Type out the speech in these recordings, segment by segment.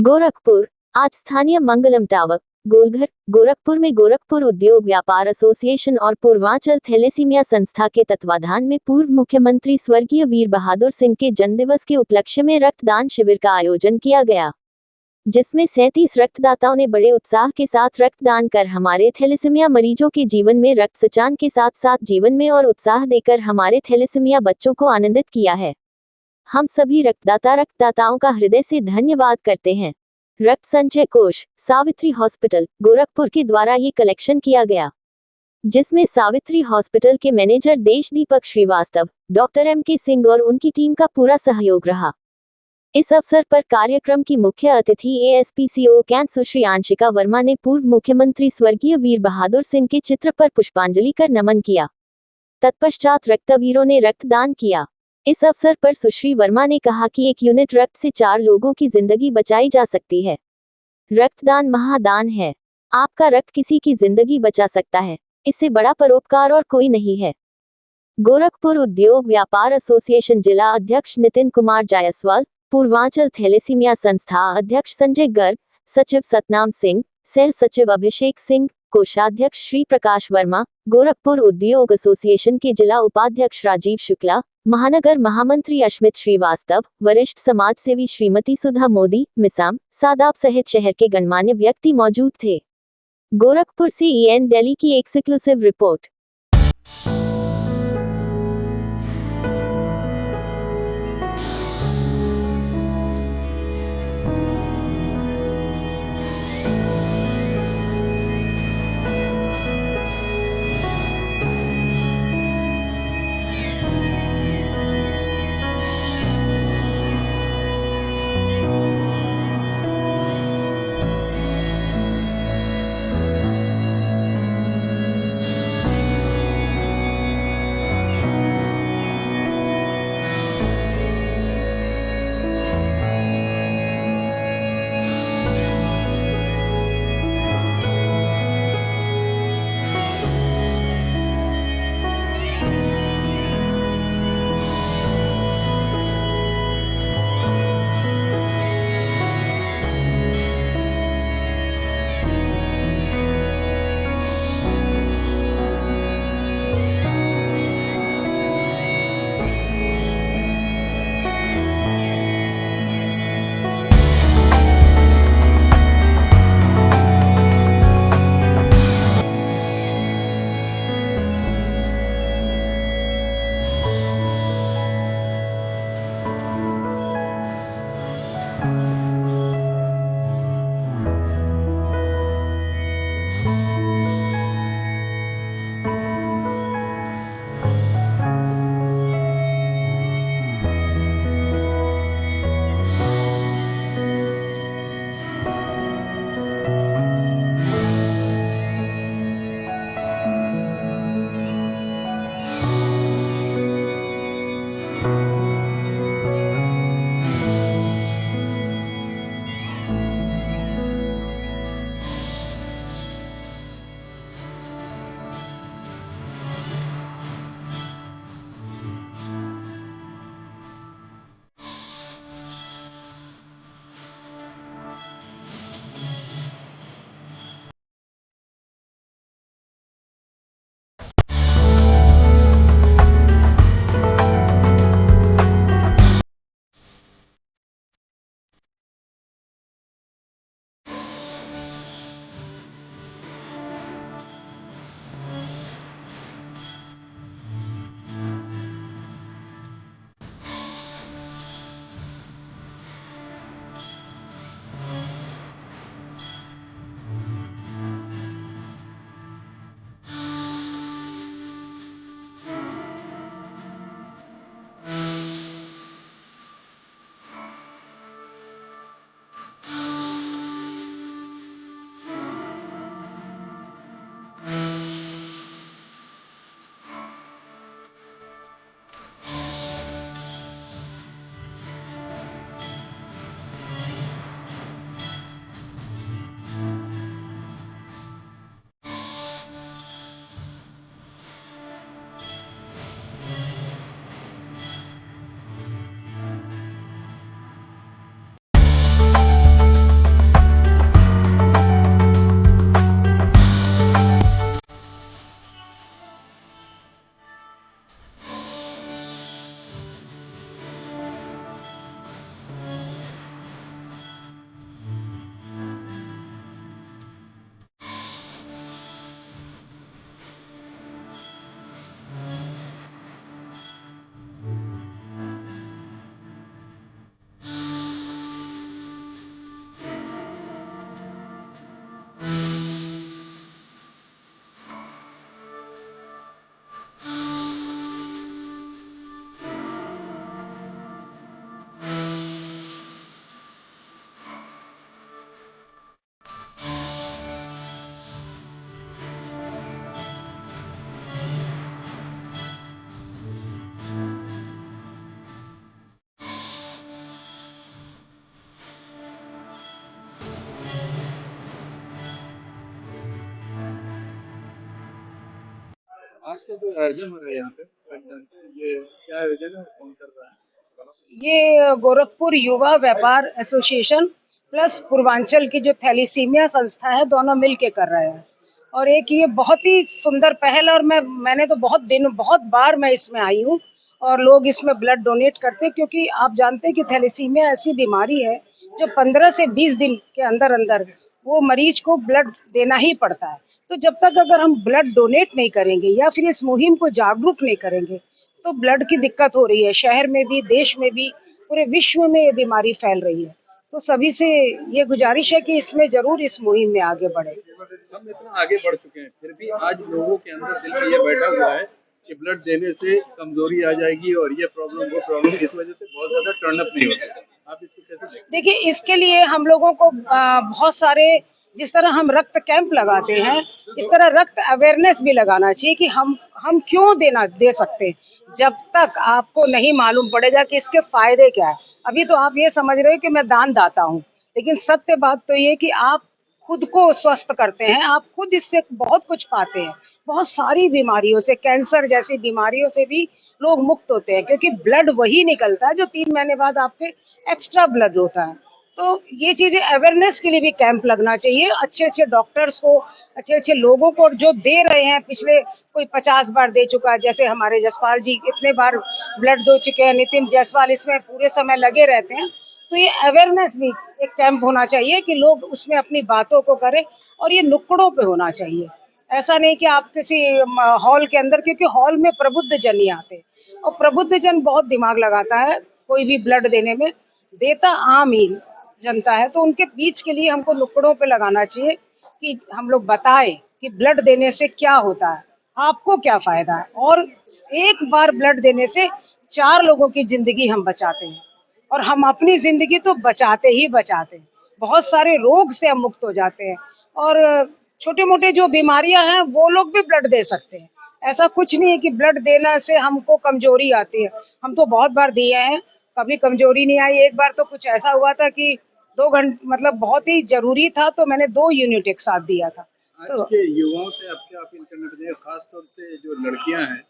गोरखपुर। आज स्थानीय मंगलम टावर, गोलघर, गोरखपुर में गोरखपुर उद्योग व्यापार एसोसिएशन और पूर्वांचल थैलेसीमिया संस्था के तत्वाधान में पूर्व मुख्यमंत्री स्वर्गीय वीर बहादुर सिंह के जन्मदिवस के उपलक्ष्य में रक्तदान शिविर का आयोजन किया गया, जिसमें 37 रक्तदाताओं ने बड़े उत्साह के साथ रक्तदान कर हमारे थैलेसीमिया मरीजों के जीवन में रक्त संचार के साथ साथ जीवन में और उत्साह देकर हमारे थैलेसीमिया बच्चों को आनंदित किया है। हम सभी रक्तदाताओं का हृदय से धन्यवाद करते हैं। रक्त संचय कोष, सावित्री हॉस्पिटल, गोरखपुर के द्वारा ये कलेक्शन किया गया, जिसमें सावित्री हॉस्पिटल के manager Deshdeepak Srivastava, doctor M.K. Singh और उनकी टीम का पूरा सहयोग रहा। इस अवसर पर कार्यक्रम की मुख्य अतिथि ASPCO कैंट सुश्री आंशिका वर्मा ने पूर्व मुख्यमंत्री स्वर्गीय वीर बहादुर सिंह के चित्र पर पुष्पांजलि कर नमन किया। तत्पश्चात रक्तवीरों ने रक्तदान किया। इस अवसर पर सुश्री वर्मा ने कहा कि 1 यूनिट रक्त से 4 लोगों की जिंदगी बचाई जा सकती है। रक्तदान महादान है। आपका रक्त किसी की जिंदगी बचा सकता है, इससे बड़ा परोपकार और कोई नहीं है। गोरखपुर उद्योग व्यापार एसोसिएशन जिला अध्यक्ष नितिन कुमार जायसवाल, पूर्वांचल थैलेसीमिया संस्था अध्यक्ष संजय गर्ग, सचिव सतनाम सिंह, सह सचिव अभिषेक सिंह, कोषाध्यक्ष श्री प्रकाश वर्मा, गोरखपुर उद्योग एसोसिएशन के जिला उपाध्यक्ष राजीव शुक्ला, महानगर महामंत्री अश्मित श्रीवास्तव, वरिष्ठ समाजसेवी श्रीमती सुधा मोदी, मिसाम, सादाब सहित शहर के गणमान्य व्यक्ति मौजूद थे। गोरखपुर से EN दिल्ली की एक्सक्लूसिव रिपोर्ट। आज का जो आयोजन हो रहा है यहाँ पे रक्तदान पे, ये क्या आयोजन है, कौन कर रहा है? ये गोरखपुर युवा व्यापार एसोसिएशन प्लस पूर्वांचल की जो थैलीसीमिया संस्था है, दोनों मिल के कर रहे हैं। और एक ये बहुत ही सुंदर पहल, और मैंने तो बहुत बार मैं इसमें आई हूँ, और लोग इसमें ब्लड डोनेट करते हैं, क्योंकि आप जानते हैं कि थैलीसीमिया ऐसी बीमारी है जो 15 से 20 दिन के अंदर अंदर वो मरीज को ब्लड देना ही पड़ता है। तो जब तक अगर हम ब्लड डोनेट नहीं करेंगे या फिर इस मुहिम को जागरूक नहीं करेंगे, तो ब्लड की दिक्कत हो रही है शहर में भी, देश में भी, पूरे विश्व में ये बीमारी फैल रही है। तो सभी से ये गुजारिश है कि इसमें जरूर इस मुहिम में आगे बढ़े। हम इतना आगे बढ़ चुके हैं, फिर भी आज लोगों के अंदर दिल में ये बैठा हुआ है कि ब्लड देने से कमजोरी आ जाएगी और ये प्रॉब्लम वो प्रॉब्लम, इस वजह से बहुत ज्यादा टर्न अप नहीं होते। आप इसको कैसे देखते देखिए, इसके लिए हम लोगों को बहुत सारे, जिस तरह हम रक्त कैंप लगाते हैं, इस तरह रक्त अवेयरनेस भी लगाना चाहिए कि हम क्यों दे सकते हैं, जब तक आपको नहीं मालूम पड़ेगा कि इसके फायदे क्या है। अभी तो आप ये समझ रहे हो कि मैं दान दाता हूँ, लेकिन सत्य बात तो ये कि आप खुद को स्वस्थ करते हैं, आप खुद इससे बहुत कुछ पाते हैं। बहुत सारी बीमारियों से, कैंसर जैसी बीमारियों से भी लोग मुक्त होते हैं, क्योंकि ब्लड वही निकलता है जो 3 महीने बाद आपके एक्स्ट्रा ब्लड होता है। तो ये चीजें अवेयरनेस के लिए भी कैंप लगना चाहिए, अच्छे अच्छे डॉक्टर्स को, अच्छे अच्छे लोगों को, और जो दे रहे हैं, पिछले कोई 50 बार दे चुका है, जैसे हमारे जसपाल जी इतने बार ब्लड दे चुके हैं, नितिन जायसवाल इसमें पूरे समय लगे रहते हैं। तो ये अवेयरनेस भी एक कैंप होना चाहिए कि लोग उसमें अपनी बातों को करें, और ये नुक्कड़ों पे होना चाहिए। ऐसा नहीं कि आप किसी हॉल के अंदर, क्योंकि हॉल में प्रबुद्ध जन ही आते हैं, और प्रबुद्ध जन बहुत दिमाग लगाता है कोई भी ब्लड देने में, देता आम ही जनता है। तो उनके बीच के लिए हमको नुक्कड़ों पे लगाना चाहिए कि हम लोग बताएं कि ब्लड देने से क्या होता है, आपको क्या फायदा है, और एक बार ब्लड देने से 4 लोगों की जिंदगी हम बचाते हैं, और हम अपनी जिंदगी तो बचाते ही बचाते हैं। बहुत सारे रोग से हम मुक्त हो जाते हैं, और छोटे मोटे जो बीमारियां हैं वो लोग भी ब्लड दे सकते हैं। ऐसा कुछ नहीं है कि ब्लड देना से हमको कमजोरी आती है। हम तो बहुत बार दिए हैं, कभी कमजोरी नहीं आई। एक बार तो कुछ ऐसा हुआ था कि 2 घंटे, मतलब बहुत ही जरूरी था, तो मैंने 2 यूनिट एक साथ दिया था। हैं? आज तो के युवाओं से आप क्या अपील करना चाहिए, खास तौर से जो लड़कियां हैं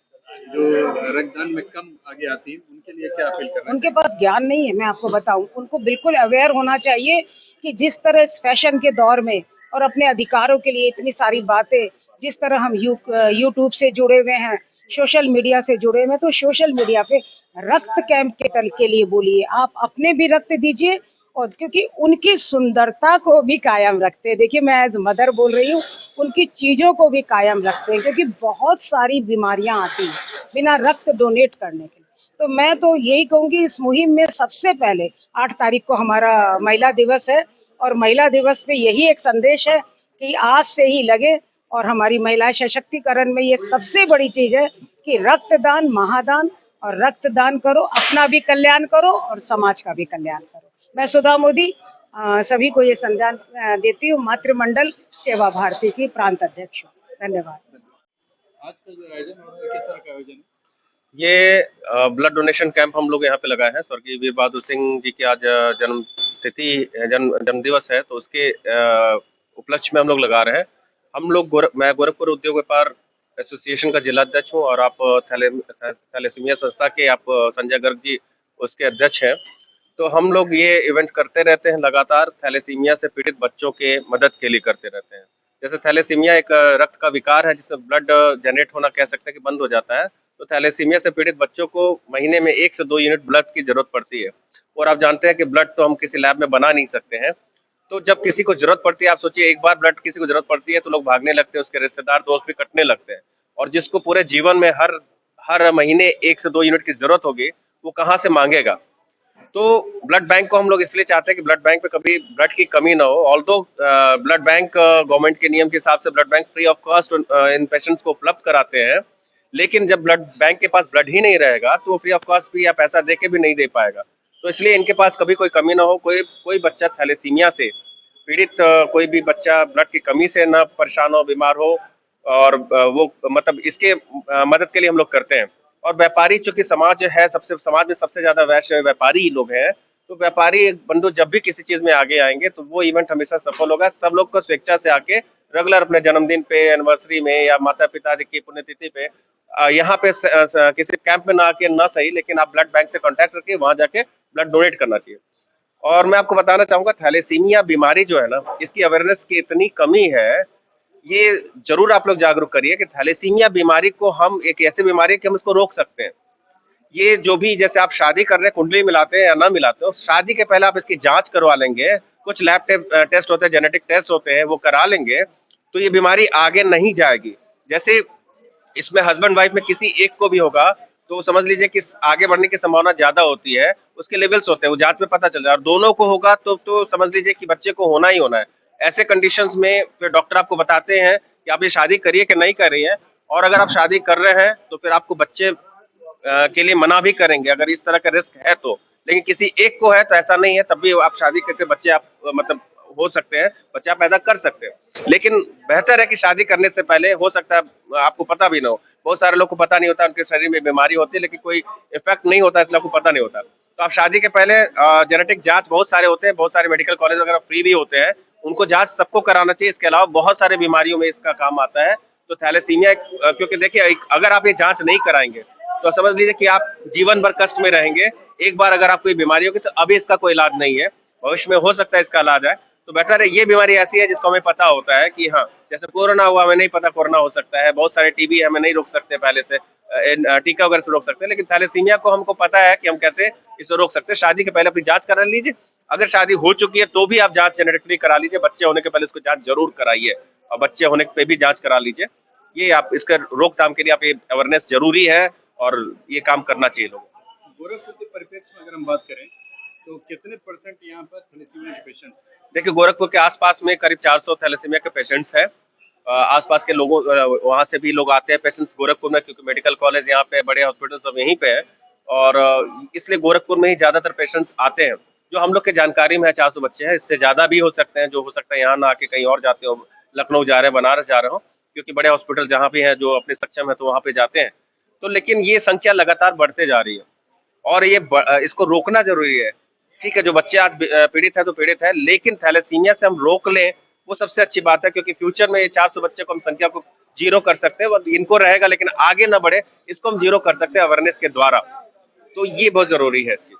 जो रक्तदान में कम आगे आती हैं, उनके लिए क्या अपील करना उनके चाहिए? पास ज्ञान नहीं है, मैं आपको बताऊं, उनको बिल्कुल अवेयर होना चाहिए कि जिस तरह इस फैशन के दौर में और अपने अधिकारों के लिए इतनी सारी बातें, जिस तरह हम यूट्यूब से जुड़े हुए हैं, सोशल मीडिया से जुड़े हुए हैं, तो सोशल मीडिया पे रक्त कैंप के लिए बोलिए, आप अपने भी रक्त दीजिए, और क्योंकि उनकी सुंदरता को भी कायम रखते हैं। देखिए, मैं एज मदर बोल रही हूँ, उनकी चीजों को भी कायम रखते हैं, क्योंकि बहुत सारी बीमारियां आती हैं बिना रक्त डोनेट करने के। तो मैं तो यही कहूंगी, इस मुहिम में सबसे पहले 8 तारीख को हमारा महिला दिवस है, और महिला दिवस पे यही एक संदेश है कि आज से ही लगे, और हमारी महिला सशक्तिकरण में ये सबसे बड़ी चीज है कि रक्तदान महादान, और रक्तदान करो, अपना भी कल्याण करो और समाज का भी कल्याण करो। मैं सुधा मोदी सभी को ये संदेश देती हूँ, मातृमंडल सेवा भारती की प्रांत अध्यक्ष हूँ। धन्यवाद। आज का जो आयोजन हो रहा है, किस तरह का आयोजन है? ये ब्लड डोनेशन कैंप हम लोग यहाँ पे लगाए हैं। स्वर्गीय वीर बहादुर सिंह जी की आज जन्म तिथि, जन्म दिवस है, तो उसके उपलक्ष्य में हम लोग लगा रहे हैं। हम लोग मैं गोरखपुर उद्योग व्यापार एसोसिएशन का जिला अध्यक्ष हूँ, और आप थैलेसीमिया संस्था के आप संजय गर्ग जी उसके अध्यक्ष हैं। तो हम लोग ये इवेंट करते रहते हैं लगातार, थैलेसीमिया से पीड़ित बच्चों के मदद के लिए करते रहते हैं। जैसे थैलेसीमिया एक रक्त का विकार है जिसमें ब्लड जनरेट होना कह सकते हैं कि बंद हो जाता है। तो थैलेसीमिया से पीड़ित बच्चों को महीने में 1 से 2 यूनिट ब्लड की जरूरत पड़ती है। और आप जानते हैं कि ब्लड तो हम किसी लैब में बना नहीं सकते हैं। तो जब किसी को जरूरत पड़ती है, आप सोचिए, एक बार ब्लड किसी को जरूरत पड़ती है तो लोग भागने लगते हैं, उसके रिश्तेदार दोस्त भी कटने लगते हैं। और जिसको पूरे जीवन में हर हर महीने 1 से 2 यूनिट की जरूरत होगी, वो कहाँ से मांगेगा? तो ब्लड बैंक को हम लोग इसलिए चाहते हैं कि ब्लड बैंक पे कभी ब्लड की कमी ना हो। ऑल्दो ब्लड बैंक गवर्नमेंट के नियम के हिसाब से blood bank free of cost in patients को उपलब्ध कराते हैं, लेकिन जब ब्लड बैंक के पास ब्लड ही नहीं रहेगा तो वो फ्री ऑफ कॉस्ट भी या पैसा दे के भी नहीं दे पाएगा। तो इसलिए इनके पास कभी कोई कमी ना हो। कोई कोई बच्चा थैलेसीमिया से पीड़ित, कोई भी बच्चा ब्लड की कमी से ना परेशान हो, बीमार हो, और वो मतलब इसके मदद के लिए हम लोग करते हैं। और व्यापारी, चूंकि समाज है, सबसे समाज में सबसे ज्यादा वैश्य व्यापारी लोग हैं, तो व्यापारी बंधु जब भी किसी चीज में आगे आएंगे तो वो इवेंट हमेशा सफल होगा। सब लोग को स्वेच्छा से आके रेगुलर अपने जन्मदिन पे, एनिवर्सरी में या माता पिता जी की पुण्यतिथि पे यहाँ पे किसी कैंप में ना आके ना सही, लेकिन आप ब्लड बैंक से कांटेक्ट करके वहां जाके ब्लड डोनेट करना चाहिए। और मैं आपको बताना चाहूंगा, थैलेसीमिया बीमारी जो है ना, इसकी अवेयरनेस की इतनी कमी है, ये जरूर आप लोग जागरूक करिए कि थैलेसीमिया बीमारी को हम एक ऐसी बीमारी है कि हम इसको रोक सकते हैं। ये जो भी जैसे आप शादी कर रहे हैं, कुंडली मिलाते हैं या ना मिलाते हो, शादी के पहले आप इसकी जांच करवा लेंगे, कुछ लैब टेस्ट होते हैं, जेनेटिक टेस्ट होते हैं, वो करा लेंगे तो ये बीमारी आगे नहीं जाएगी। जैसे इसमें हस्बैंड वाइफ में किसी एक को भी होगा तो समझ लीजिए कि आगे बढ़ने की संभावना ज्यादा होती है। उसके लेवल्स होते हैं, वो जांच में पता चल जाए। और दोनों को होगा तो समझ लीजिए कि बच्चे को होना ही होना है। ऐसे कंडीशंस में फिर डॉक्टर आपको बताते हैं कि आप ये शादी करिए कि नहीं कर रही है। और अगर आप शादी कर रहे हैं तो फिर आपको बच्चे के लिए मना भी करेंगे अगर इस तरह का रिस्क है तो। लेकिन किसी एक को है तो ऐसा नहीं है, तब भी आप शादी करके बच्चे आप मतलब हो सकते हैं, बच्चे आप पैदा कर सकते हैं। लेकिन बेहतर है कि शादी करने से पहले, हो सकता है आपको पता भी ना हो, बहुत सारे लोग को पता नहीं होता, उनके शरीर में बीमारी होती है लेकिन कोई इफेक्ट नहीं होता, इसलिए आपको पता नहीं होता। तो आप शादी के पहले जेनेटिक जांच बहुत सारे होते हैं, बहुत सारे मेडिकल कॉलेज वगैरह फ्री भी होते हैं, उनको जांच सबको कराना चाहिए। इसके अलावा बहुत सारे बीमारियों में इसका काम आता है। तो थैलेसीमिया क्योंकि देखिए, अगर आप ये जांच नहीं कराएंगे तो समझ लीजिए कि आप जीवन भर कष्ट में रहेंगे। एक बार अगर आपको ये बीमारी होगी तो अभी इसका कोई इलाज नहीं है, भविष्य में हो सकता है इसका इलाज है। तो बेटर है, ये बीमारी ऐसी है जिसको हमें पता होता है कि हाँ, जैसे कोरोना हुआ, हमें नहीं पता कोरोना हो सकता है, बहुत सारे टीबी हमें नहीं रोक सकते पहले से, टीका वगैरह से रोक सकते हैं, लेकिन थैलेसीमिया को हमको पता है कि हम कैसे इसे रोक सकते हैं। शादी के पहले अपनी जांच करा लीजिए, अगर शादी हो चुकी है तो भी आप जांच जेनेटिकली करा लीजिए, बच्चे होने के पहले इसको जांच जरूर कराइए, और बच्चे होने पे भी जांच करा लीजिए। ये आप इसका रोकथाम के लिए आप ये अवेयरनेस जरूरी है और ये काम करना चाहिए लोगों को। गोरखपुर के परिप्रेक्ष्य में अगर हम बात करें तो कितने परसेंट यहाँ पर थैलेसीमिया के पेशेंट? देखिए, गोरखपुर के आसपास में करीब 400 थैलेसीमिया के पेशेंट्स हैं। आसपास के लोगों वहाँ से भी लोग आते हैं पेशेंट्स गोरखपुर में, क्योंकि मेडिकल कॉलेज यहाँ पे, बड़े हॉस्पिटल सब यहीं पे है, और इसलिए गोरखपुर में ही ज्यादातर पेशेंट्स आते हैं। जो हम लोग के जानकारी में है 400 बच्चे हैं, इससे ज्यादा भी हो सकते हैं, जो हो सकता है यहाँ ना आके कहीं और जाते हो, लखनऊ जा रहे हैं, बनारस जा रहे हो, क्योंकि बड़े हॉस्पिटल जहाँ भी है जो अपने सक्षम है तो वहाँ पे जाते हैं। तो लेकिन ये संख्या लगातार बढ़ते जा रही है और इसको रोकना जरूरी है। ठीक है, जो बच्चे आज पीड़ित है तो पीड़ित है, लेकिन थैलेसीमिया से हम रोक लें वो सबसे अच्छी बात है, क्योंकि फ्यूचर में ये 400 बच्चे को हम संख्या को जीरो कर सकते हैं, और इनको रहेगा लेकिन आगे ना बढ़े, इसको हम जीरो कर सकते हैं अवेयरनेस के द्वारा। तो ये बहुत जरूरी है इस चीज।